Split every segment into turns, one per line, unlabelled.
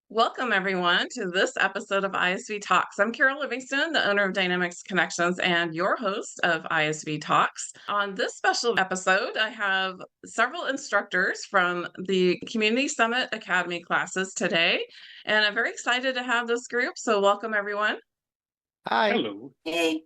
Welcome, everyone, to this episode of ISV Talks. I'm Carol Livingston, the owner of Dynamics Connections and your host of ISV Talks. On this special episode, I have several instructors from the Community Summit Academy classes today, and I'm very excited to have this group. So, welcome, everyone.
Hi.
Hello.
Hey.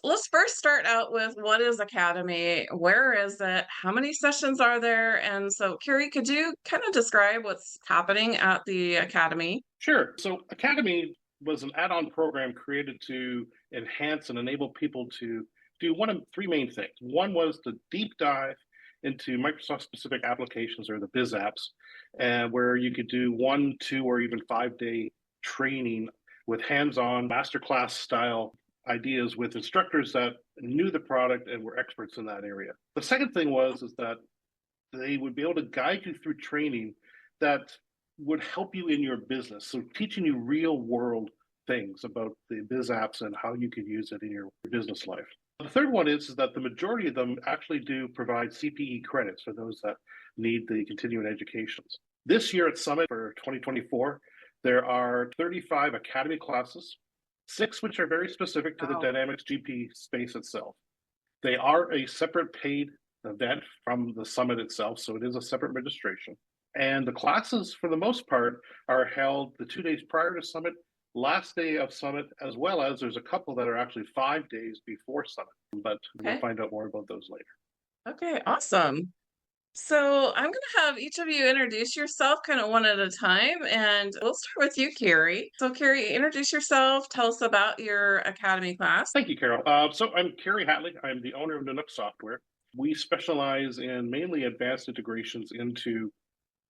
Let's first start out with what is Academy? Where is it? How many sessions are there? And so, Carrie, could you kind of describe what's happening at the Academy?
Sure. So Academy was an add-on program created to enhance and enable people to do one of three main things. One was to deep dive into Microsoft-specific applications or the biz apps, and where you could do 1, 2, or even 5-day training with hands-on masterclass style ideas with instructors that knew the product and were experts in that area. The second thing was that they would be able to guide you through training that would help you in your business. So teaching you real world things about the biz apps and how you can use it in your business life. The third one is that the majority of them actually do provide CPE credits for those that need the continuing educations. This year at Summit for 2024, there are 35 Academy classes, 6 which are very specific to the Dynamics GP space itself. They are a separate paid event from the Summit itself, so it is a separate registration. And the classes, for the most part, are held the 2 days prior to Summit, last day of Summit, as well as there's a couple that are actually 5 days before Summit. But we'll find out more about those later.
Okay, awesome. So I'm going to have each of you introduce yourself kind of one at a time, and we'll start with you, Carrie. So, Carrie, introduce yourself. Tell us about your Academy class.
Thank you, Carol. So I'm Kerry Hatley. I'm the owner of Nanook Software. We specialize in mainly advanced integrations into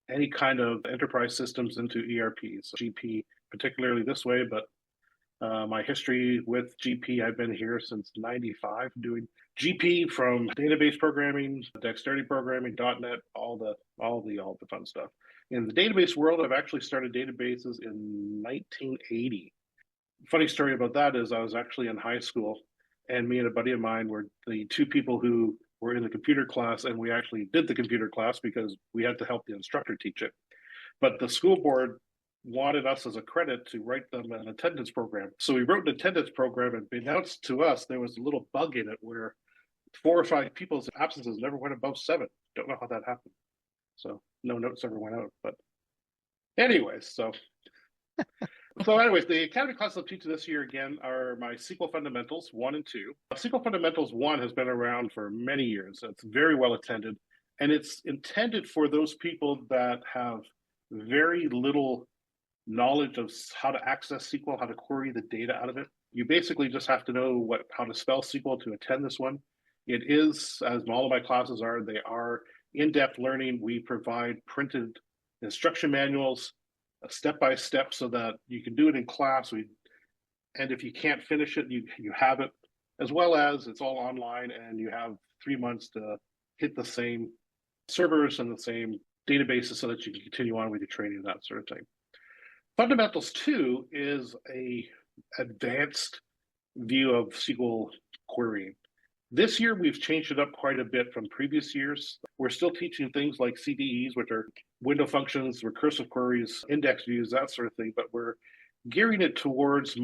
any kind of enterprise systems into ERPs, GP, particularly this way, but my history with GP, I've been here since '95 doing GP from database programming, dexterity programming, .NET, all the fun stuff. In the database world, I've actually started databases in 1980. Funny story about that is I was actually in high school, and me and a buddy of mine were the two people who were in the computer class, and we actually did the computer class because we had to help the instructor teach it. But the school board wanted us as a credit to write them an attendance program. So we wrote an attendance program, and announced to us there was a little bug in it where 4 or 5 people's absences never went above 7. Don't know how that happened. So no notes ever went out. But anyways, anyways, the Academy classes I'll teach this year again are my SQL Fundamentals 1 and 2. SQL Fundamentals 1 has been around for many years. It's very well attended, and it's intended for those people that have very little knowledge of how to access SQL, how to query the data out of it. You basically just have to know how to spell SQL to attend this one. It is, as all of my classes are, they are in-depth learning. We provide printed instruction manuals, step-by-step, so that you can do it in class. And if you can't finish it, you have it, as well as it's all online, and you have 3 months to hit the same servers and the same databases so that you can continue on with your training and that sort of thing. Fundamentals 2 is a advanced view of SQL querying. This year, we've changed it up quite a bit from previous years. We're still teaching things like CDEs, which are window functions, recursive queries, index views, that sort of thing, but we're gearing it towards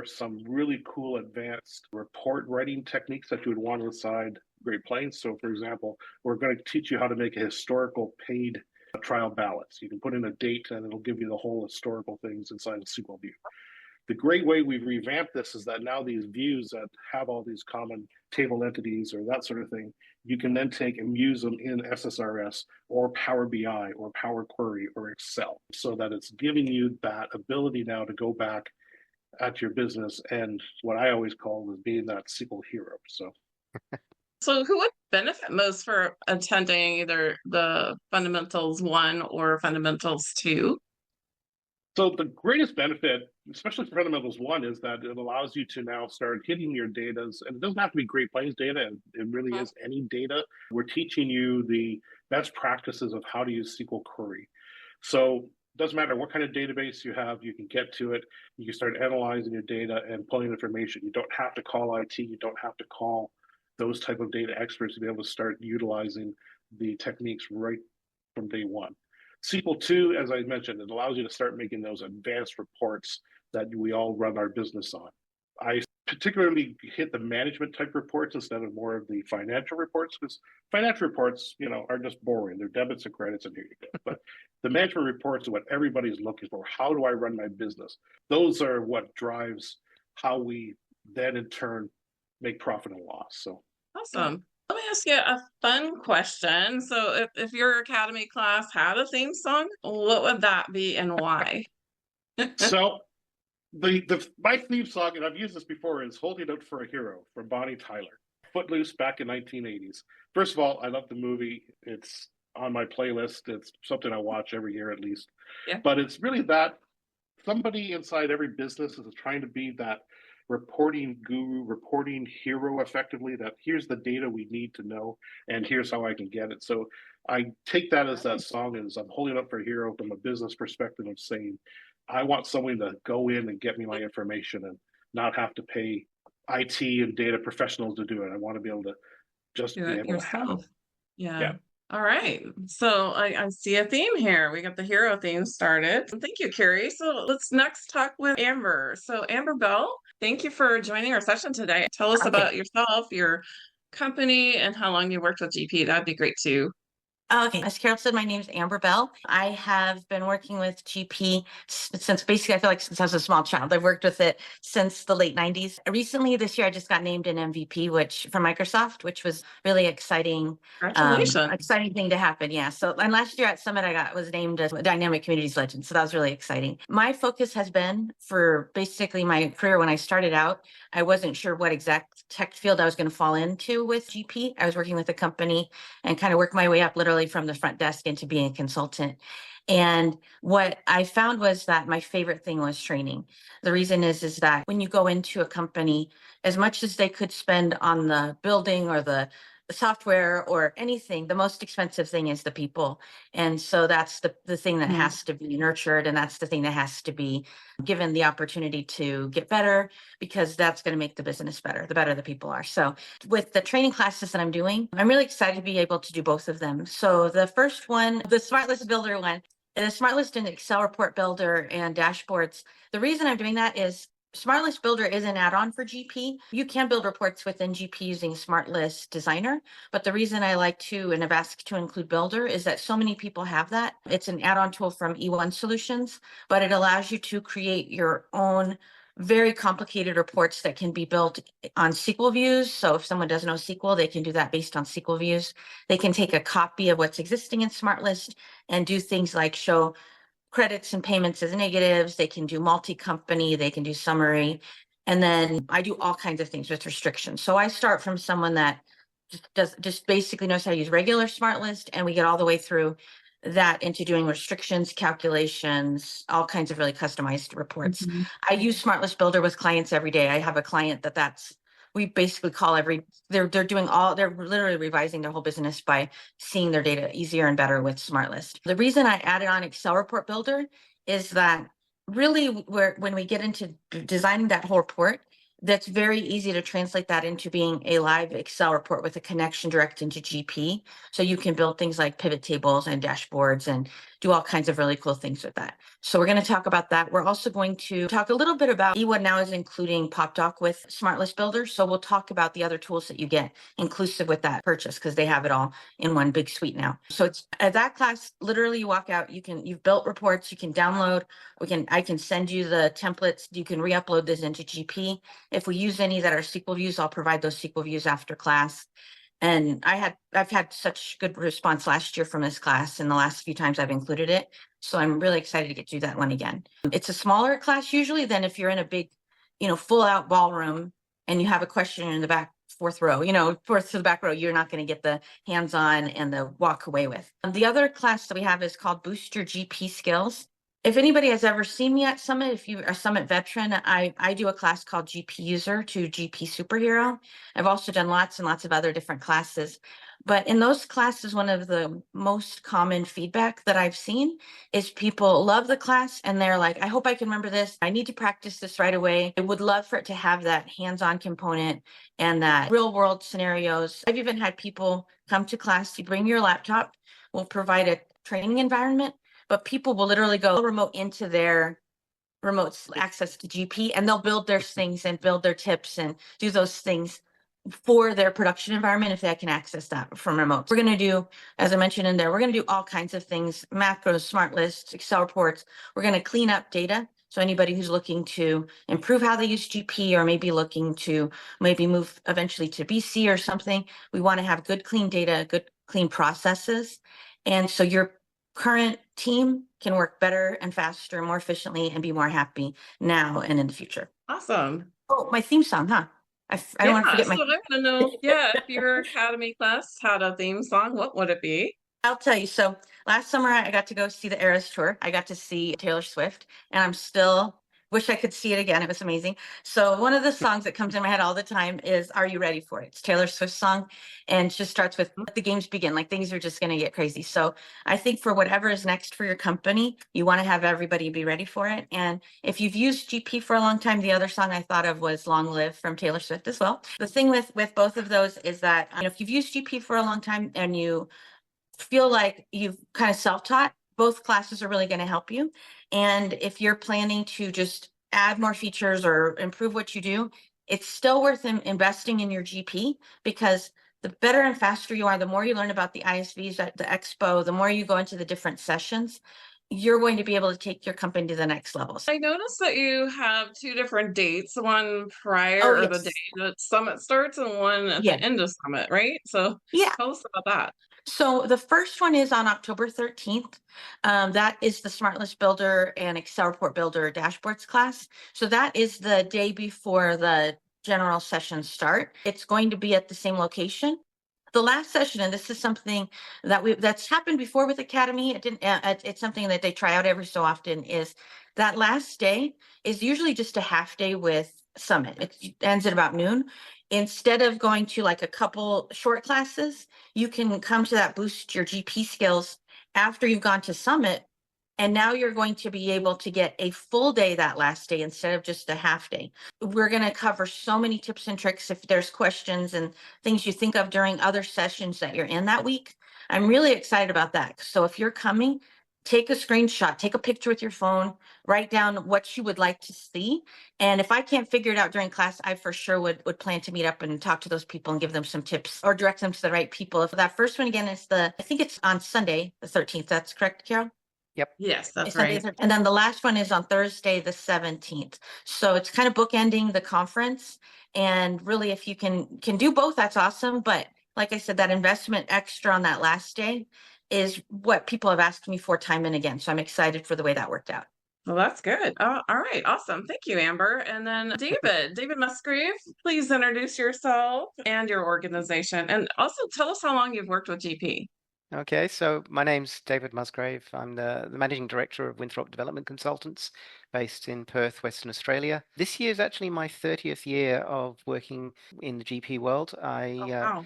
some really cool advanced report writing techniques that you would want inside Great Plains. So, for example, we're going to teach you how to make a historical paid trial balance. You can put in a date and it'll give you the whole historical things inside a SQL view. The great way we've revamped this is that now these views that have all these common table entities or that sort of thing, you can then take and use them in SSRS or Power BI or Power Query or Excel, so that it's giving you that ability now to go back at your business and what I always call is being that SQL hero.
So who would benefit most for attending either the Fundamentals 1 or Fundamentals 2?
So the greatest benefit, especially for Fundamentals 1, is that it allows you to now start hitting your data. And it doesn't have to be Great Plains data. It really is any data. We're teaching you the best practices of how to use SQL query. So it doesn't matter what kind of database you have, you can get to it. You can start analyzing your data and pulling information. You don't have to call IT. You don't have to call those type of data experts to be able to start utilizing the techniques right from day one. SQL 2, as I mentioned, it allows you to start making those advanced reports that we all run our business on. I particularly hit the management type reports instead of more of the financial reports, because financial reports, are just boring. They're debits and credits, and here you go. But the management reports are what everybody's looking for. How do I run my business? Those are what drives how we then in turn make profit and loss. So
Awesome. Let me ask you a fun question. So, if your academy class had a theme song, what would that be and why?
so the my theme song, and I've used this before, is "Holding Out for a Hero" from Bonnie Tyler. Footloose back in 1980s. First of all, I love the movie. It's on my playlist. It's something I watch every year at least.
Yeah.
But it's really that somebody inside every business is trying to be that reporting guru, reporting hero effectively, that here's the data we need to know and here's how I can get it. So I take that as that song as I'm holding up for a hero from a business perspective of saying, I want someone to go in and get me my information and not have to pay IT and data professionals to do it. I want to be able to just
Do
be
it
able to have it.
yourself. Yeah.
Yeah.
All right. So I see a theme here. We got the hero theme started. Thank you, Carrie. So let's next talk with Amber. So Amber Bell, thank you for joining our session today. Tell us
Okay.
about yourself, your company, and how long you worked with GP. That'd be great too.
Okay. As Carol said, my name is Amber Bell. I have been working with GP since basically, I feel like since I was a small child. I've worked with it since the late 90s. Recently, this year, I just got named an MVP, which for Microsoft, which was really exciting.
Congratulations.
Exciting thing to happen. Yeah. So, and last year at Summit, was named as Dynamic Communities Legend. So that was really exciting. My focus has been for basically my career. When I started out, I wasn't sure what exact tech field I was going to fall into with GP. I was working with a company and kind of worked my way up literally from the front desk into being a consultant. And what I found was that my favorite thing was training. The reason is that when you go into a company, as much as they could spend on the building or the software or anything, the most expensive thing is the people. And so that's the thing that has to be nurtured, and that's the thing that has to be given the opportunity to get better, because that's going to make the business better, the better the people are. So with the training classes that I'm doing, I'm really excited to be able to do both of them. So the first one, the Smart List Builder one, the Smart List and Excel report builder and dashboards. The reason I'm doing that is Smart List Builder is an add-on for GP. You can build reports within GP using Smart List Designer, but the reason I like to and have asked to include Builder is that so many people have that. It's an add-on tool from E1 Solutions, but it allows you to create your own very complicated reports that can be built on SQL views. So if someone doesn't know SQL, they can do that based on SQL views. They can take a copy of what's existing in Smart List and do things like show credits and payments as negatives. They can do multi-company, they can do summary. And then I do all kinds of things with restrictions. So I start from someone that just basically knows how to use regular Smart List, and we get all the way through that into doing restrictions, calculations, all kinds of really customized reports. I use Smart List Builder with clients every day. I have a client we basically call they're literally revising their whole business by seeing their data easier and better with Smart List. The reason I added on Excel report builder is that really when we get into designing that whole report, that's very easy to translate that into being a live Excel report with a connection direct into GP. So you can build things like pivot tables and dashboards and do all kinds of really cool things with that. So we're going to talk about that. We're also going to talk a little bit about E1 now is including PopDoc with Smart List Builder. So we'll talk about the other tools that you get inclusive with that purchase, because they have it all in one big suite now. So it's at that class, literally you walk out, you've built reports, you can download, I can send you the templates, you can re-upload this into GP. If we use any that are SQL views, I'll provide those SQL views after class. And I've had such good response last year from this class and the last few times I've included it. So I'm really excited to get to do that one again. It's a smaller class usually than if you're in a big, full out ballroom and you have a question in the back fourth row, fourth to the back row, you're not going to get the hands-on and the walk away with. The other class that we have is called Boost Your GP Skills. If anybody has ever seen me at Summit, if you're a Summit veteran, I do a class called GP User to GP Superhero. I've also done lots and lots of other different classes. But in those classes, one of the most common feedback that I've seen is people love the class and they're like, I hope I can remember this. I need to practice this right away. I would love for it to have that hands-on component and that real world scenarios. I've even had people come to class, you bring your laptop, we'll provide a training environment, but people will literally go remote into their remote access to GP, and they'll build their things and build their tips and do those things for their production environment if they can access that from remote. We're going to do, as I mentioned in there, we're going to do all kinds of things, macros, smart lists, Excel reports. We're going to clean up data. So anybody who's looking to improve how they use GP, or maybe looking to maybe move eventually to BC or something, we want to have good, clean data, good, clean processes. And so your current team can work better and faster, more efficiently, and be more happy now and in the future.
Awesome.
Oh, my theme song, huh? I don't want to
Yeah,
forget
so
my.
I want to know, yeah, if your academy class had a theme song, what would it be?
I'll tell you. So last summer I got to go see the Eras tour. I got to see Taylor Swift, and I'm still wish I could see it again. It was amazing. So one of the songs that comes in my head all the time is "Are You Ready for It?" It's Taylor Swift's song, and it just starts with "Let the games begin." Like things are just going to get crazy. So I think for whatever is next for your company, you want to have everybody be ready for it. And if you've used GP for a long time, the other song I thought of was "Long Live" from Taylor Swift as well. The thing with both of those is that if you've used GP for a long time and you feel like you've kind of self-taught, both classes are really going to help you. And if you're planning to just add more features or improve what you do, it's still worth investing in your GP, because the better and faster you are, the more you learn about the ISVs at the expo, the more you go into the different sessions, you're going to be able to take your company to the next levels.
I noticed that you have two different dates, one
Oh,
prior or the day
yes.
that Summit starts and one at
Yeah.
the end of Summit, right? So
Yeah.
tell us about that.
So the first one is on October 13th. That is the Smart List Builder and Excel Report Builder dashboards class. So that is the day before the general sessions start. It's going to be at the same location. The last session, and this is something that's happened before with Academy. It didn't. It's something that they try out every so often. Is that last day is usually just a half day with Summit. It ends at about noon. Instead of going to like a couple short classes, you can come to that boost your GP skills after you've gone to Summit. And now you're going to be able to get a full day that last day instead of just a half day. We're going to cover so many tips and tricks if there's questions and things you think of during other sessions that you're in that week. I'm really excited about that. So if you're coming, take a screenshot, take a picture with your phone, write down what you would like to see. And if I can't figure it out during class, I for sure would plan to meet up and talk to those people and give them some tips or direct them to the right people. If that first one again is I think it's on Sunday, the 13th. That's correct, Carol?
Yep.
Yes, that's
It's Sunday,
right.
and then the last one is on Thursday, the 17th. So it's kind of bookending the conference. And really, if you can do both, that's awesome. But like I said, that investment extra on that last day is what people have asked me for time and again. So I'm excited for the way that worked out.
Well, that's good. All right, awesome. Thank you, Amber. And then David Musgrave, please introduce yourself and your organization. And also tell us how long you've worked with GP.
Okay, so my name's David Musgrave. I'm the Managing Director of Winthrop Development Consultants based in Perth, Western Australia. This year is actually my 30th year of working in the GP world.
Oh, wow.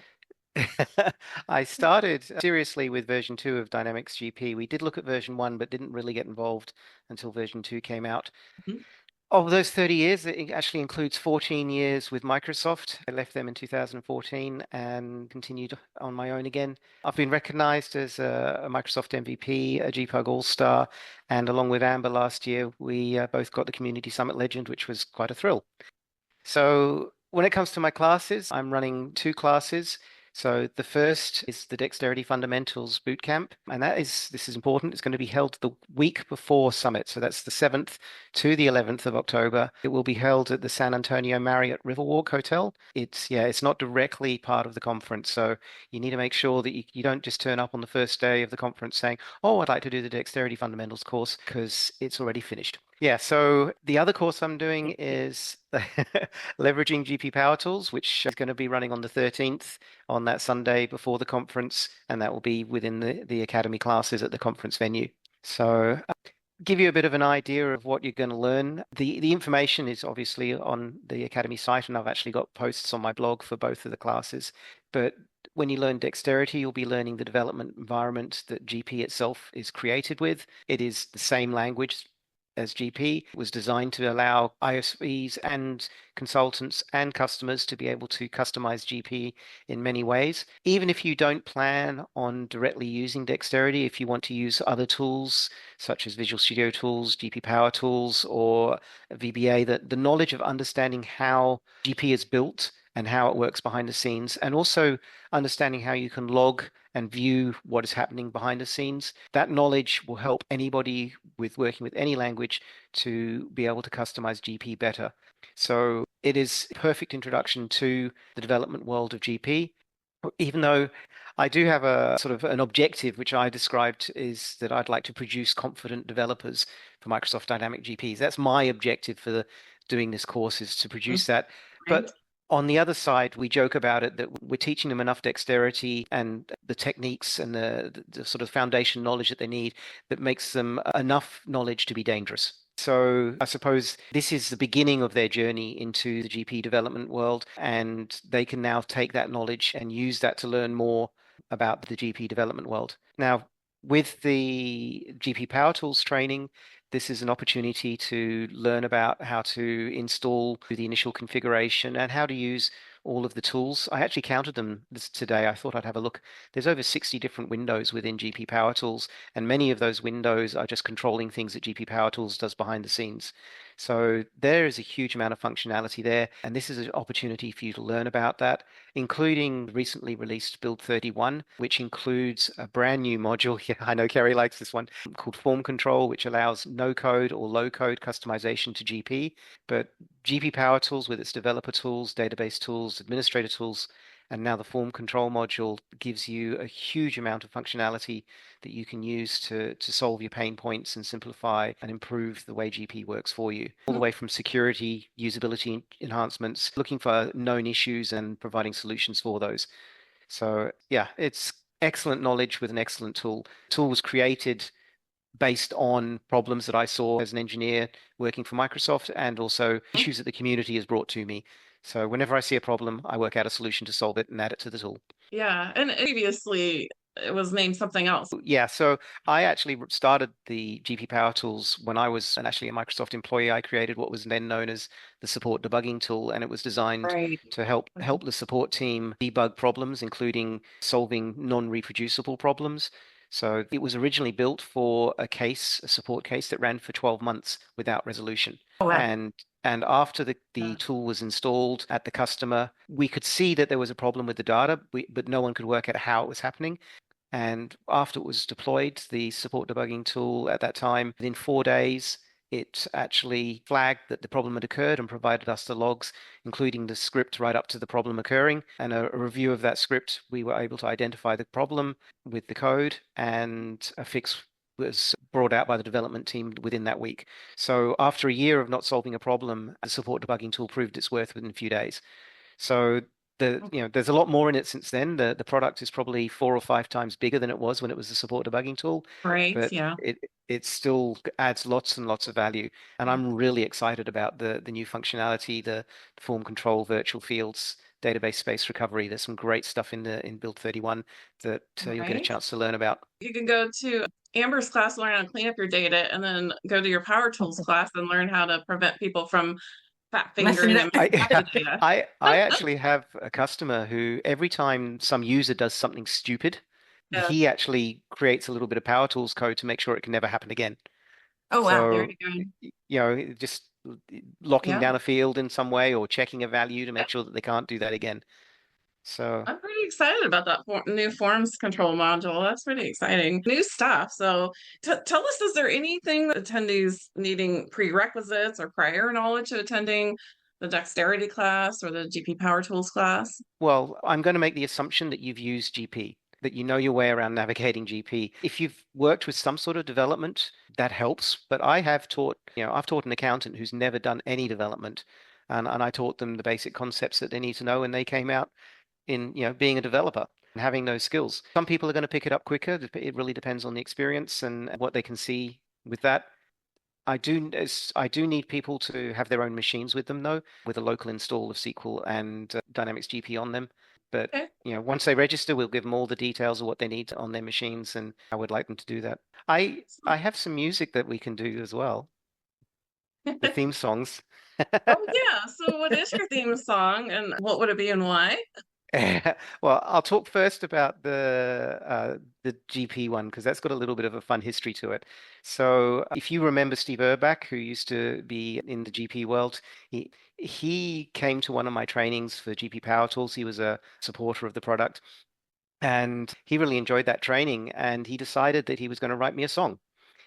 I started seriously with version 2 of Dynamics GP. We did look at version 1, but didn't really get involved until version 2 came out.
Mhm.
Of those 30 years, it actually includes 14 years with Microsoft. I left them in 2014 and continued on my own again. I've been recognized as a Microsoft MVP, a GPUG All-Star, and along with Amber last year, we both got the Community Summit Legend, which was quite a thrill. So when it comes to my classes, I'm running 2 classes. So the first is the Dexterity Fundamentals Bootcamp, and this is important. It's going to be held the week before Summit. So that's the 7th to the 11th of October. It will be held at the San Antonio Marriott Riverwalk Hotel. It's not directly part of the conference. So you need to make sure that you don't just turn up on the first day of the conference saying, "Oh, I'd like to do the Dexterity Fundamentals course," because it's already finished. Yeah, so the other course I'm doing is leveraging GP Power Tools, which is going to be running on the 13th on that Sunday before the conference, and that will be within the Academy classes at the conference venue. So give you a bit of an idea of what you're going to learn. The information is obviously on the Academy site, and I've actually got posts on my blog for both of the classes. But when you learn dexterity, you'll be learning the development environment that GP itself is created with. It is the same language as GP. It was designed to allow ISVs and consultants and customers to be able to customize GP in many ways. Even if you don't plan on directly using Dexterity, if you want to use other tools such as Visual Studio Tools, GP Power Tools, or VBA, the knowledge of understanding how GP is built and how it works behind the scenes, and also understanding how you can log and view what is happening behind the scenes. That knowledge will help anybody with working with any language to be able to customize GP better. So it is a perfect introduction to the development world of GP, even though I do have a sort of an objective, which I described is that I'd like to produce confident developers for Microsoft Dynamic GPs. That's my objective for doing this course, is to produce that.
Right.
But on the other side, we joke about it that we're teaching them enough dexterity and the techniques and the sort of foundation knowledge that they need that makes them enough knowledge to be dangerous. So I suppose this is the beginning of their journey into the GP development world, and they can now take that knowledge and use that to learn more about the GP development world. Now, with the GP Power Tools training, this is an opportunity to learn about how to install the initial configuration and how to use all of the tools. I actually counted them today. I thought I'd have a look. There's over 60 different windows within GP Power Tools, and many of those windows are just controlling things that GP Power Tools does behind the scenes. So there is a huge amount of functionality there, and this is an opportunity for you to learn about that, including recently released Build 31, which includes a brand new module. Yeah, I know Kerry likes this one, called Form Control, which allows no-code or low-code customization to GP. But GP Power Tools, with its developer tools, database tools, administrator tools, and now the form control module, gives you a huge amount of functionality that you can use to solve your pain points and simplify and improve the way GP works for you. All the way from security, usability enhancements, looking for known issues and providing solutions for those. So yeah, it's excellent knowledge with an excellent tool. The tool was created based on problems that I saw as an engineer working for Microsoft, and also issues that the community has brought to me. So whenever I see a problem, I work out a solution to solve it and add it to the tool.
Yeah. And previously it was named something else.
Yeah, so I actually started the GP Power Tools when I was actually a Microsoft employee. I created what was then known as the support debugging tool, and it was designed
Right.
to help the support team debug problems, including solving non-reproducible problems. So it was originally built for a support case that ran for 12 months without resolution.
Oh, wow.
And after the tool was installed at the customer, we could see that there was a problem with the data, but no one could work out how it was happening. And after it was deployed, the support debugging tool at that time, within 4 days, it actually flagged that the problem had occurred and provided us the logs, including the script right up to the problem occurring. And a review of that script, we were able to identify the problem with the code, and a fix was brought out by the development team within that week. So after a year of not solving a problem, the support debugging tool proved its worth within a few days. So there's a lot more in it since then. The product is probably 4 or 5 times bigger than it was when it was a support debugging tool,
Right.
but
Yeah.
it still adds lots and lots of value. And I'm really excited about the new functionality, the form control, virtual fields, database space recovery. There's some great stuff in Build 31 that you'll get a
Right.
chance to learn about.
You can go to Amber's class, learn how to clean up your data, and then go to your Power Tools class and learn how to prevent people from fat
Messing
fingering
it
and
up.
messing up the data.
I actually have a customer who every time some user does something stupid,
Yeah.
he actually creates a little bit of Power Tools code to make sure it can never happen again.
Oh, wow.
There
So,
you go.
just locking
Yeah.
down a field in some way or checking a value to make sure that they can't do that again. So,
I'm pretty excited about that new forms control module. That's pretty exciting. New stuff. So tell us, is there anything that attendees needing prerequisites or prior knowledge to attending the dexterity class or the GP Power Tools class?
well, I'm going to make the assumption that you've used GP, that you know your way around navigating GP. If you've worked with some sort of development, that helps. But I've taught an accountant who's never done any development, and I taught them the basic concepts that they need to know, and they came out in being a developer and having those skills. Some people are going to pick it up quicker. It really depends on the experience and what they can see with that. I do need people to have their own machines with them, though, with a local install of SQL and Dynamics GP on them. But
Okay.
once they register, we'll give them all the details of what they need on their machines, and I would like them to do that. I have some music that we can do as well. the theme songs.
Oh yeah. So what is your theme song and what would it be and why?
Well, I'll talk first about the GP one because that's got a little bit of a fun history to it. So, if you remember Steve Urbach, who used to be in the GP world, he came to one of my trainings for GP Power Tools. He was a supporter of the product, and he really enjoyed that training. And he decided that he was going to write me a song.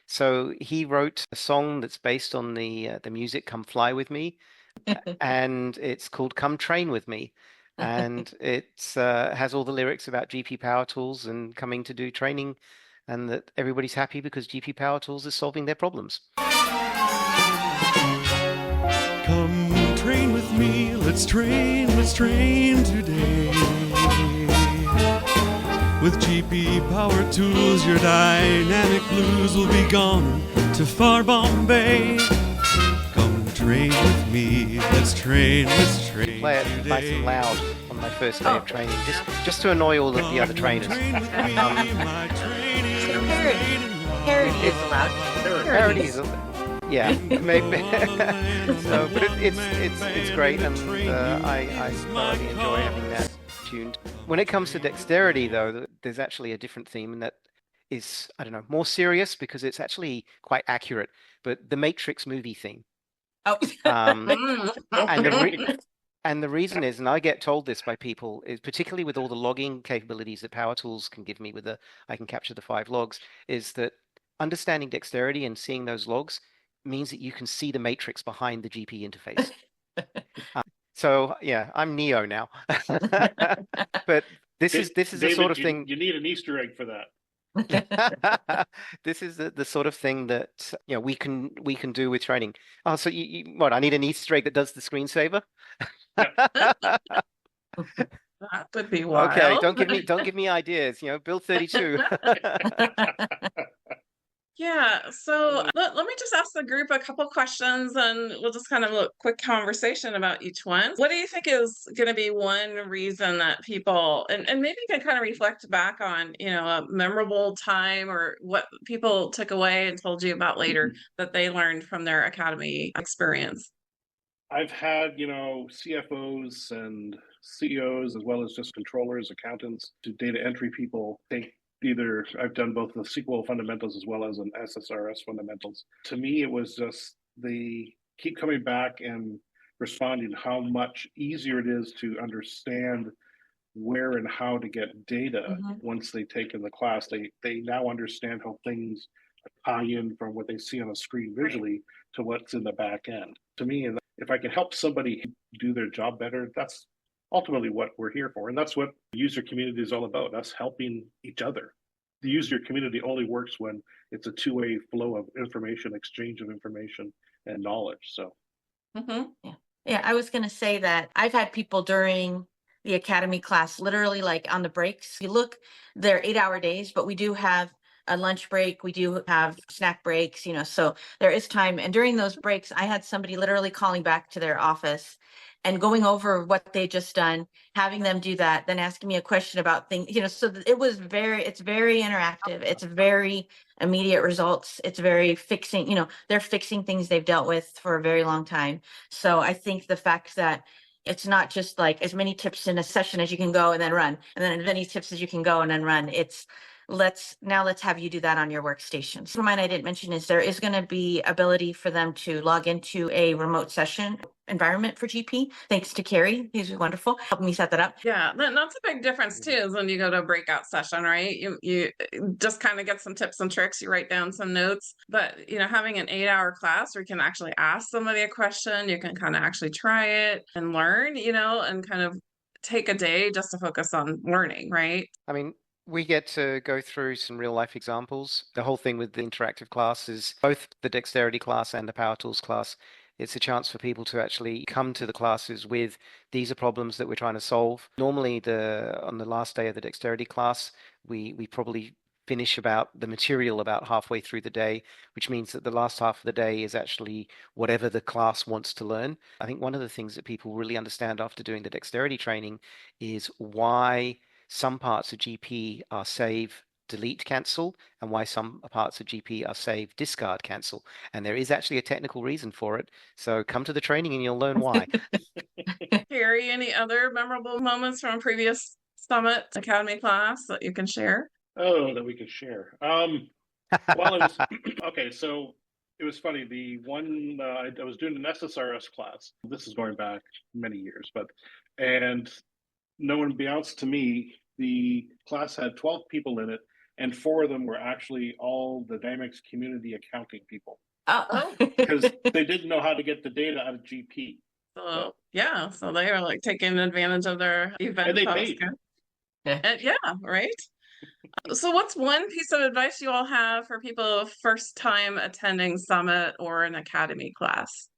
So he wrote a song that's based on the music "Come Fly with Me," and it's called "Come Train with Me." And it has all the lyrics about GP Power Tools and coming to do training, and that everybody's happy because GP Power Tools is solving their problems.
Come train with me, let's train today. With GP Power Tools, your dynamic blues will be gone to far Bombay. Come train with me, let's train
Play it
today.
nice and loud on my first day of training, just to annoy all of the other trainers.
Parody is allowed.
Parodies, yeah, maybe. So, but it's great, and I thoroughly enjoy having that tuned. When it comes to dexterity, though, there's actually a different theme, and that is, I don't know, more serious because it's actually quite accurate. But the Matrix movie theme.
Oh.
And the reason is, and I get told this by people, is particularly with all the logging capabilities that Power Tools can give me I can capture the 5 logs, is that understanding dexterity and seeing those logs means that you can see the matrix behind the GP interface. So yeah, I'm Neo now. But this is
David,
the sort of thing.
You need an Easter egg for that.
This is the sort of thing that we can do with training. Oh, so what? I need an Easter egg that does the screensaver.
That would be wild.
Okay, don't give me ideas. Build 32.
Yeah, so let me just ask the group a couple questions and we'll just kind of a quick conversation about each one. What do you think is going to be one reason that people, and maybe you can kind of reflect back on, a memorable time or what people took away and told you about later that they learned from their academy experience?
I've had, CFOs and CEOs, as well as just controllers, accountants, to data entry people take I've done both the SQL fundamentals as well as an SSRS fundamentals. To me, it was just they keep coming back and responding how much easier it is to understand where and how to get data once they take in the class. They now understand how things tie in from what they see on a screen visually to what's in the back end. To me, if I can help somebody do their job better, that's ultimately what we're here for. And that's what the user community is all about, us helping each other. The user community only works when it's a two-way flow of information, exchange of information and knowledge. So,
yeah, I was going to say that I've had people during the academy class, literally like on the breaks. You look, they're 8-hour days, but we do have a lunch break. We do have snack breaks, so there is time. And during those breaks, I had somebody literally calling back to their office and going over what they just done, having them do that, then asking me a question about things, so it's very interactive. It's very immediate results. It's very fixing, they're fixing things they've dealt with for a very long time. So I think the fact that it's not just like as many tips in a session as you can go and then run, and then as many tips as you can go and then run. It's let's have you do that on your workstation. So mine I didn't mention is there is going to be ability for them to log into a remote session environment for GP. Thanks to Carrie, he's wonderful, helping me set that up.
Yeah, that's a big difference too, is when you go to a breakout session, right? You just kind of get some tips and tricks, you write down some notes, but having an 8-hour class where you can actually ask somebody a question, you can kind of actually try it and learn, and kind of take a day just to focus on learning, right?
I mean, we get to go through some real life examples. The whole thing with the interactive class is both the dexterity class and the power tools class. It's a chance for people to actually come to the classes with these are problems that we're trying to solve. Normally, on the last day of the dexterity class, we probably finish about the material about halfway through the day, which means that the last half of the day is actually whatever the class wants to learn. I think one of the things that people really understand after doing the dexterity training is why some parts of GP are saved delete cancel and why some parts of GP are save discard cancel. And there is actually a technical reason for it. So come to the training and you'll learn why.
Carrie, any other memorable moments from a previous Summit Academy class that you can share?
Oh, that we could share. Well, it was okay. So it was funny. The one I was doing an SSRS class. This is going back many years, and no one unbeknownst to me, the class had 12 people in it, and 4 of them were actually all the Dynamics community accounting people
Oh,
because they didn't know how to get the data out of GP.
So yeah, so they were like taking advantage of their event.
And they
That was
paid.
good.
Yeah.
And yeah, right. So what's one piece of advice you all have for people first time attending Summit or an Academy class?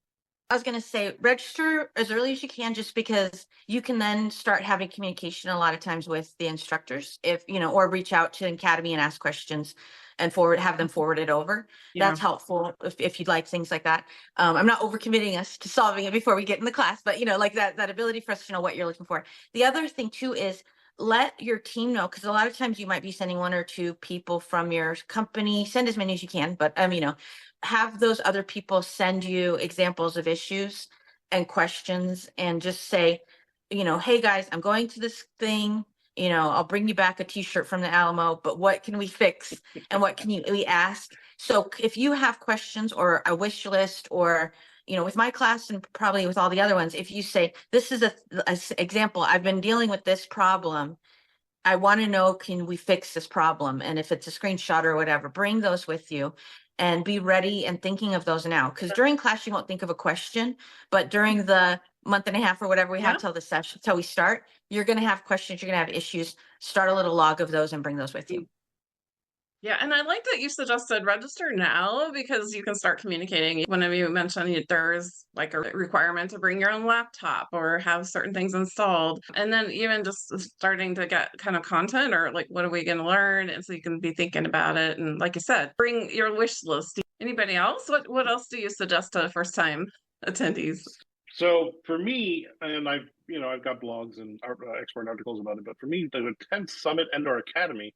I was going to say register as early as you can, just because you can then start having communication a lot of times with the instructors, if you know, or reach out to Academy and ask questions and have them forward it over.
Yeah.
That's helpful if you'd like things like that. I'm not overcommitting us to solving it before we get in the class, but you know, like that ability for us to know what you're looking for. The other thing too is let your team know, because a lot of times you might be sending 1 or 2 people from your company. Send as many as you can, but you know, have those other people send you examples of issues and questions, and just say, you know, hey guys, I'm going to this thing, you know, I'll bring you back a t-shirt from the Alamo, but what can we fix and what can we ask? So if you have questions or a wish list, or you know, with my class and probably with all the other ones, if you say, this is a example, I've been dealing with this problem, I want to know, can we fix this problem? And if it's a screenshot or whatever, bring those with you and be ready and thinking of those now. Because during class, you won't think of a question, but during the month and a half or whatever we have till the session, till we start, you're going to have questions, you're going to have issues. Start a little log of those and bring those with you.
Yeah, and I like that you suggested register now, because you can start communicating. Whenever you mentioned there's like a requirement to bring your own laptop or have certain things installed, and then even just starting to get kind of content, or like, what are we going to learn? And so you can be thinking about it. And like you said, bring your wish list. Anybody else? What else do you suggest to first time attendees?
So for me, and I've got blogs and expert articles about it, but for me to attend Summit and/or Academy,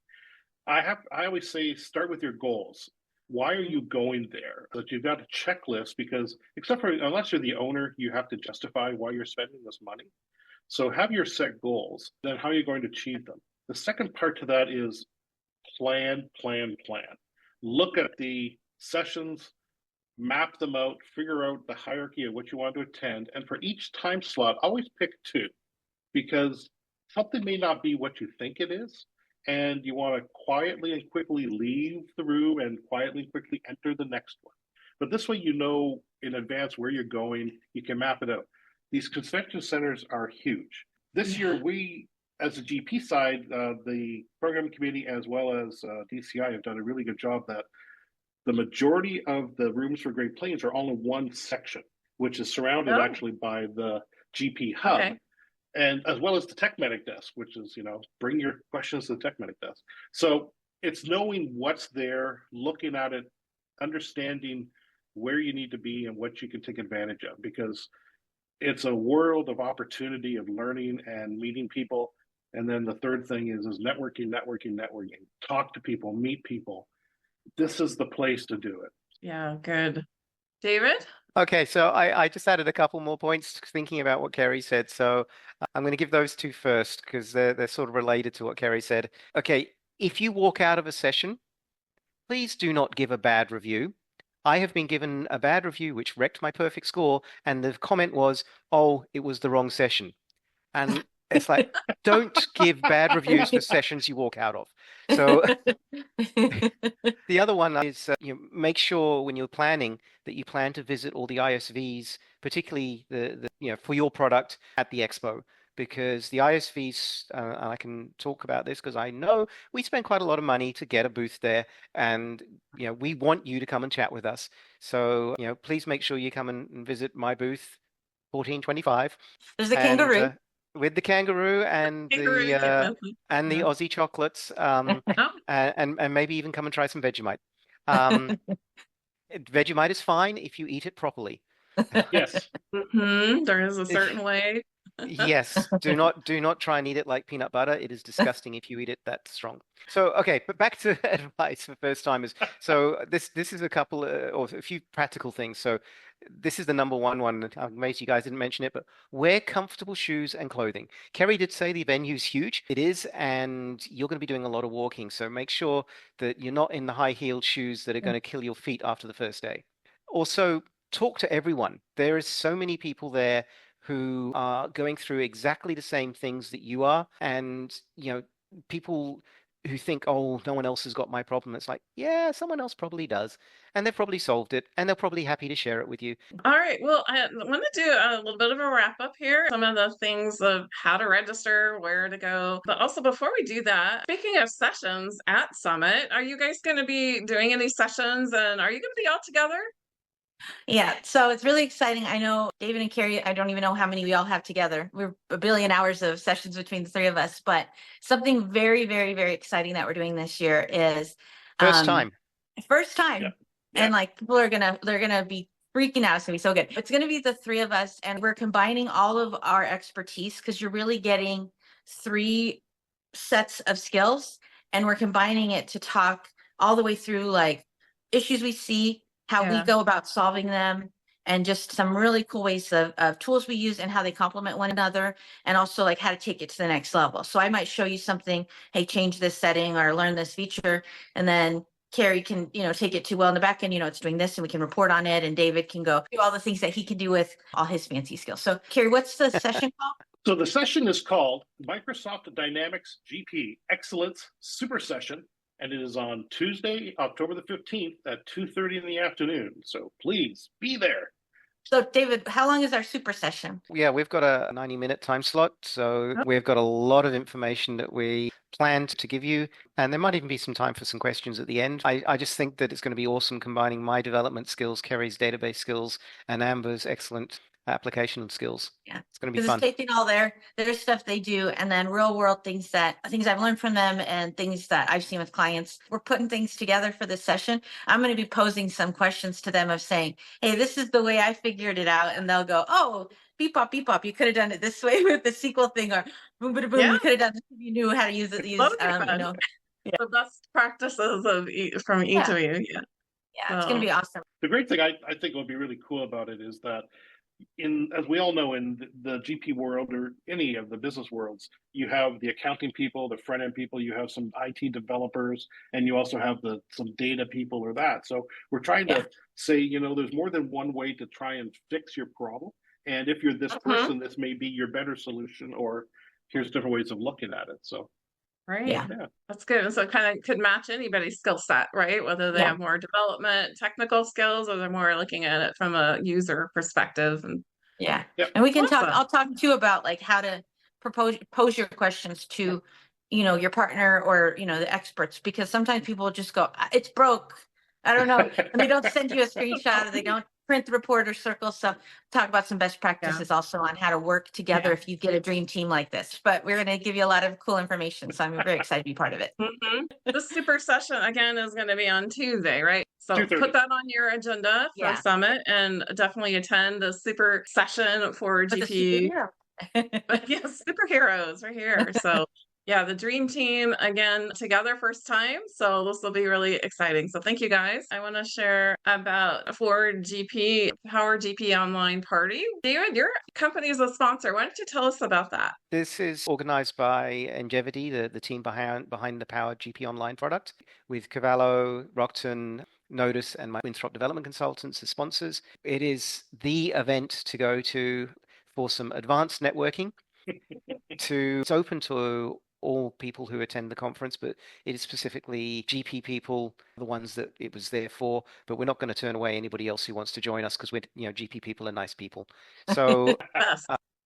I always say start with your goals. Why are you going there? That you've got a checklist, because unless you're the owner, you have to justify why you're spending this money. So have your set goals. Then how are you going to achieve them? The second part to that is plan, plan, plan. Look at the sessions, map them out, figure out the hierarchy of what you want to attend, and for each time slot, always pick 2, because something may not be what you think it is, and you want to quietly and quickly leave the room and quietly and quickly enter the next one. But this way, you know in advance where you're going, you can map it out. These convention centers are huge. This year, we, as a GP side, the program committee as well as DCI have done a really good job that the majority of the rooms for Great Plains are all in one section, which is surrounded actually by the GP hub.
Okay.
And as well as the tech medic desk, which is, bring your questions to the tech medic desk. So it's knowing what's there, looking at it, understanding where you need to be and what you can take advantage of, because it's a world of opportunity, of learning and meeting people. And then the third thing is networking. Talk to people, meet people. This is the place to do it.
Yeah, good. David?
Okay, so I just added a couple more points thinking about what Kerry said. So I'm going to give those 2 first because they're sort of related to what Kerry said. Okay, if you walk out of a session, please do not give a bad review. I have been given a bad review which wrecked my perfect score, and the comment was, "Oh, it was the wrong session." And it's like, don't give bad reviews for sessions you walk out of. So the other one is make sure when you're planning that you plan to visit all the ISVs, particularly the for your product at the expo, because the ISVs, and I can talk about this because I know we spend quite a lot of money to get a booth there, and we want you to come and chat with us. So please make sure you come and visit my booth, 1425.
There's the kangaroo.
With the kangaroo and the Aussie chocolates, and maybe even come and try some Vegemite. Vegemite is fine if you eat it properly.
Yes.
There is a certain way.
Yes, do not try and eat it like peanut butter. It is disgusting if you eat it that strong. So, okay, but back to advice for first timers. So this is a couple or a few practical things. So this is the number one. I'm amazed you guys didn't mention it, but wear comfortable shoes and clothing. Kerry did say the venue's huge. It is, and you're going to be doing a lot of walking. So make sure that you're not in the high-heeled shoes that are going to kill your feet after the first day. Also, talk to everyone. There is so many people there who are going through exactly the same things that you are. And, people who think, oh, no one else has got my problem. It's like, yeah, someone else probably does. And they've probably solved it. And they're probably happy to share it with you.
All right. Well, I want to do a little bit of a wrap up here. Some of the things of how to register, where to go. But also, before we do that, speaking of sessions at Summit, are you guys going to be doing any sessions and are you going to be all together?
Yeah, so it's really exciting. I know David and Carrie, I don't even know how many we all have together. We're a billion hours of sessions between the three of us, but something very, very, very exciting that we're doing this year is
First time.
First time.
Yeah.
And like people are they're gonna be freaking out. It's gonna be so good. It's gonna be the three of us, and we're combining all of our expertise because you're really getting three sets of skills, and we're combining it to talk all the way through like issues we see, how we
Yeah.
go about solving them, and just some really cool ways of tools we use and how they complement one another, and also like how to take it to the next level. So I might show you something, hey, change this setting or learn this feature, and then Carrie can, take it to, well, in the back end, it's doing this and we can report on it. And David can go do all the things that he can do with all his fancy skills. So Carrie, what's the session called?
So the session is called Microsoft Dynamics GP Excellence Super Session, and it is on Tuesday, October the 15th at 2:30 in the afternoon. So please be there.
So David, how long is our super session?
Yeah, we've got a 90-minute time slot. So we've got a lot of information that we planned to give you. And there might even be some time for some questions at the end. I just think that it's going to be awesome combining my development skills, Kerry's database skills, and Amber's excellent application skills.
Yeah.
It's going to be
Because
fun.
it's taking all their stuff they do, and then real world things I've learned from them and things that I've seen with clients. We're putting things together for this session. I'm going to be posing some questions to them of saying, hey, this is the way I figured it out. And they'll go, oh, beep bop, you could have done it this way with the SQL thing, or boom, boom, boom.
Yeah.
You could have done this if you knew how to use it.
The best practices from each
Yeah.
of you. Yeah.
Yeah, it's going to be awesome.
The great thing I think will be really cool about it is that as we all know, in the GP world or any of the business worlds, you have the accounting people, the front end people, you have some IT developers, and you also have some data people or that. So we're trying to say, there's more than one way to try and fix your problem. And if you're this person, this may be your better solution, or here's different ways of looking at it. So
Right.
Yeah.
That's good. So it kind of could match anybody's skill set, right? Whether they have more development, technical skills, or they're more looking at it from a user perspective. And
Yeah.
Yep.
And we can
Awesome.
I'll talk too about like how to pose your questions to, your partner or, the experts, because sometimes people just go, it's broke. I don't know. And they don't send you a screenshot, or they don't print the report or circle. So talk about some best practices also on how to work together if you get a dream team like this. But we're going to give you a lot of cool information. So I'm very excited to be part of it.
The super session again is going to be on Tuesday, right? So
2:30.
put that on your agenda for Summit, and definitely attend the super session for
But the
GP.
superhero.
Yes, superheroes are here. So yeah, the dream team again together first time. So this will be really exciting. So thank you guys. I want to share about for GP Power GP Online Party. David, your company is a sponsor. Why don't you tell us about that?
This is organized by Engevity, the team behind the Power GP Online product, with Cavallo, Rockton, Nodus, and my Winthrop Development Consultants as sponsors. It is the event to go to for some advanced networking. It's open to all people who attend the conference, but it is specifically GP people, the ones that it was there for. But we're not going to turn away anybody else who wants to join us, because we're, GP people are nice people. So.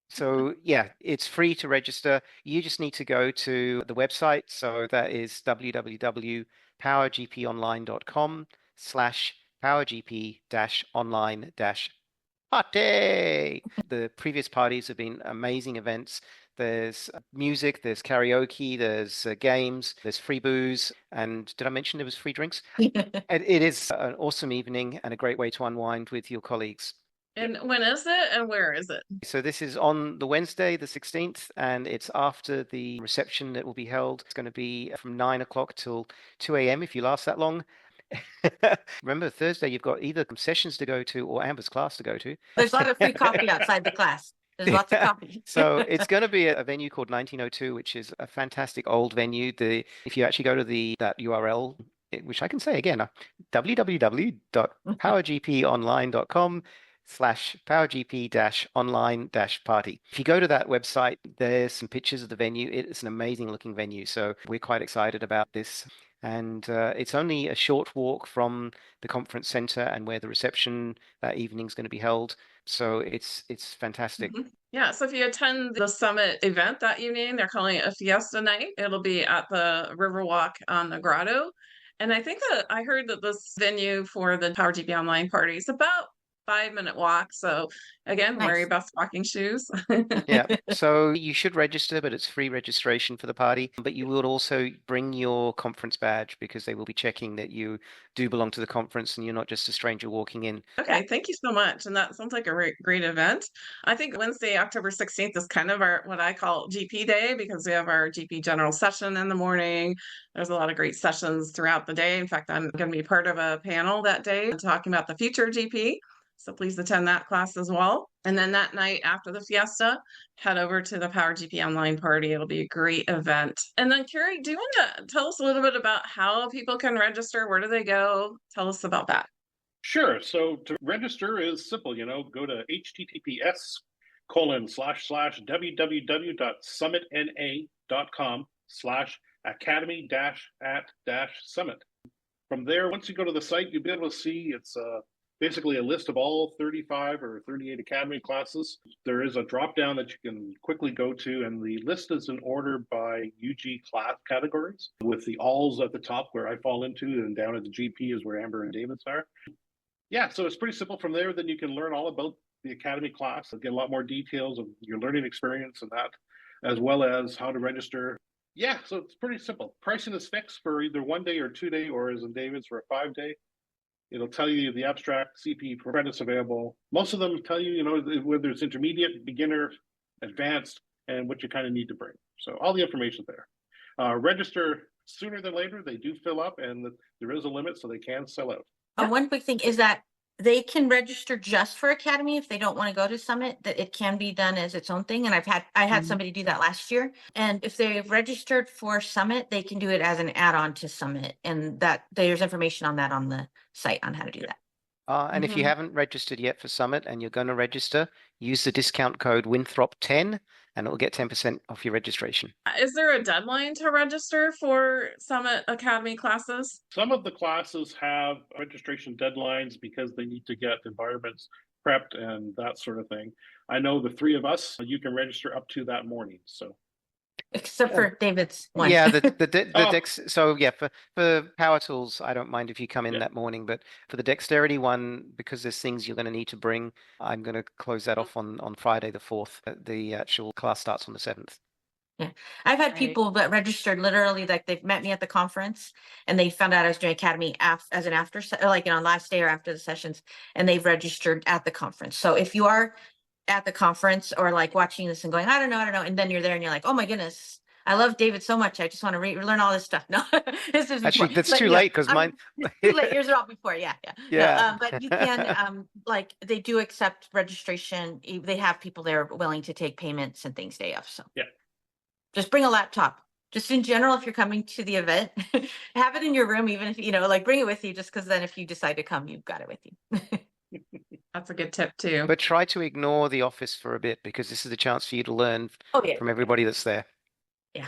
So yeah, it's free to register. You just need to go to the website. So that is www.powergp.online/party. The previous parties have been amazing events. There's music, there's karaoke, there's games, there's free booze, and did I mention there was free drinks? It is an awesome evening and a great way to unwind with your colleagues.
And when is it and where is it?
So this is on the Wednesday, the 16th, and it's after the reception that will be held. It's going to be from 9 o'clock till 2 a.m. if you last that long. Remember, Thursday you've got either sessions to go to or Amber's class to go to.
There's a lot of free coffee outside the class. There's lots of coffee.
So it's going to be a venue called 1902, which is a fantastic old venue. If you actually go to that URL, which I can say again, www.powergponline.com/powergp-online-party. If you go to that website, there's some pictures of the venue. It's an amazing looking venue. So we're quite excited about this. And it's only a short walk from the conference center and where the reception that evening is going to be held. So it's fantastic.
Mm-hmm. Yeah, so if you attend the summit event that evening, they're calling it a fiesta night. It'll be at the Riverwalk on the Grotto. And I think that I heard that this venue for the Power GP Online party is about 5-minute walk. So again, wear your best walking shoes.
Yeah, so you should register, but it's free registration for the party. But you will also bring your conference badge because they will be checking that you do belong to the conference and you're not just a stranger walking in.
Okay, thank you so much. And that sounds like a great event. I think Wednesday, October 16th is kind of what I call GP day because we have our GP general session in the morning. There's a lot of great sessions throughout the day. In fact, I'm going to be part of a panel that day talking about the future GP. So please attend that class as well. And then that night after the fiesta, head over to the Power GP Online party. It'll be a great event. And then Carrie, do you want to tell us a little bit about how people can register? Where do they go? Tell us about that.
Sure. So to register is simple, go to https://www.summitna.com/academy-at-summit. From there, once you go to the site, you'll be able to see it's basically a list of all 35 or 38 academy classes. There is a drop down that you can quickly go to, and the list is in order by UG class categories, with the alls at the top where I fall into, and down at the GP is where Amber and David's are. Yeah, so it's pretty simple from there. Then you can learn all about the academy class and get a lot more details of your learning experience and that, as well as how to register. Yeah, so it's pretty simple. Pricing is fixed for either 1 day or 2 day, or as in David's for a 5-day. It'll tell you the abstract CP credits available. Most of them tell you, whether it's intermediate, beginner, advanced, and what you kind of need to bring. So all the information there. Register sooner than later. They do fill up, and there is a limit, so they can sell out.
One quick thing is that they can register just for Academy if they don't want to go to Summit, that it can be done as its own thing. And I had somebody do that last year. And if they've registered for Summit, they can do it as an add-on to Summit. And that there's information on that on the site on how to do that.
And if you haven't registered yet for Summit and you're going to register, use the discount code WINTHROP10 and it'll get 10% off your registration.
Is there a deadline to register for Summit Academy classes?
Some of the classes have registration deadlines because they need to get environments prepped and that sort of thing. I know the 3 of us, you can register up to that morning. So,
except for David's one.
Yeah, the Dex. So yeah, for Power Tools, I don't mind if you come in that morning, but for the Dexterity one, because there's things you're going to need to bring, I'm going to close that off on Friday the 4th. The actual class starts on the 7th.
Yeah, I've had people that registered literally, like they've met me at the conference and they found out I was doing Academy as an after, like on last day or after the sessions, and they've registered at the conference. So if you are at the conference or like watching this and going, I don't know, and then you're there and you're like, oh my goodness, I love David so much, I just want to learn all this stuff. No, this is
actually that's too late because mine.
Too late. Yours are all before. Yeah. No, but you can like they do accept registration. They have people there willing to take payments and things day of. So
yeah,
just bring a laptop. Just in general, if you're coming to the event, have it in your room, even if like bring it with you, just because then if you decide to come, you've got it with you.
That's a good tip too.
But try to ignore the office for a bit because this is a chance for you to learn from everybody that's there.
Yeah.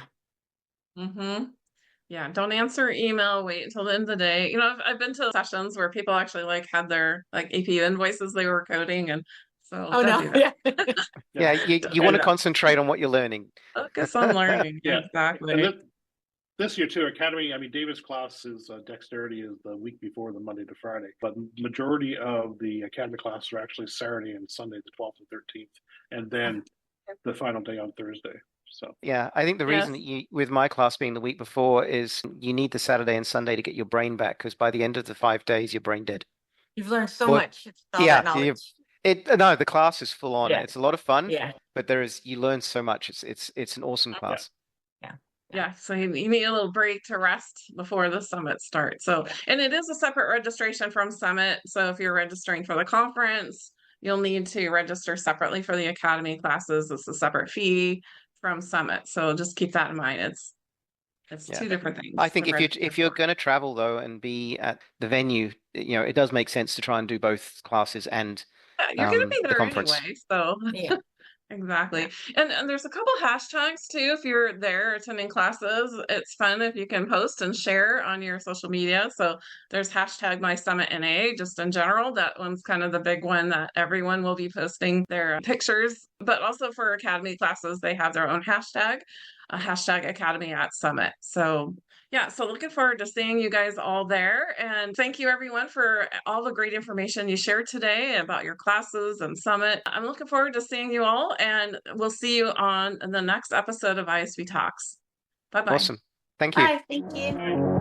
Yeah. Don't answer email. Wait until the end of the day. I've been to sessions where people actually had their APU invoices they were coding, and so.
Oh no.
Yeah. You want to concentrate on what you're learning.
Focus on learning.
Yeah,
exactly.
And this year too, Academy. David's class is Dexterity is the week before the Monday to Friday, but majority of the Academy classes are actually Saturday and Sunday, the 12th and 13th, and then the final day on Thursday. So
yeah, I think the reason that with my class being the week before is you need the Saturday and Sunday to get your brain back because by the end of the 5 days, you're brain dead.
You've learned so much. It's all that knowledge.
No, the class is full on.
Yeah.
It's a lot of fun,
Yeah.
but you learn so much. It's an awesome class.
Yeah, so you need a little break to rest before the summit starts. So, and it is a separate registration from summit. So if you're registering for the conference, you'll need to register separately for the academy classes. It's a separate fee from summit. So just keep that in mind. It's
Yeah.
two different things.
I think
to
if you're
register
going to travel though and be at the venue, it does make sense to try and do both classes and
for. Yeah, you're going to be
the
there
conference.
anyway. So
Yeah.
exactly. And there's a couple hashtags too. If you're there attending classes, it's fun if you can post and share on your social media. So there's hashtag my summit NA just in general. That one's kind of the big one that everyone will be posting their pictures. But also for Academy classes, they have their own hashtag, a hashtag Academy at Summit. So yeah, so looking forward to seeing you guys all there. And thank you everyone for all the great information you shared today about your classes and Summit. I'm looking forward to seeing you all, and we'll see you on the next episode of ISV Talks. Bye-bye.
Awesome. Thank you.
Bye. Thank you.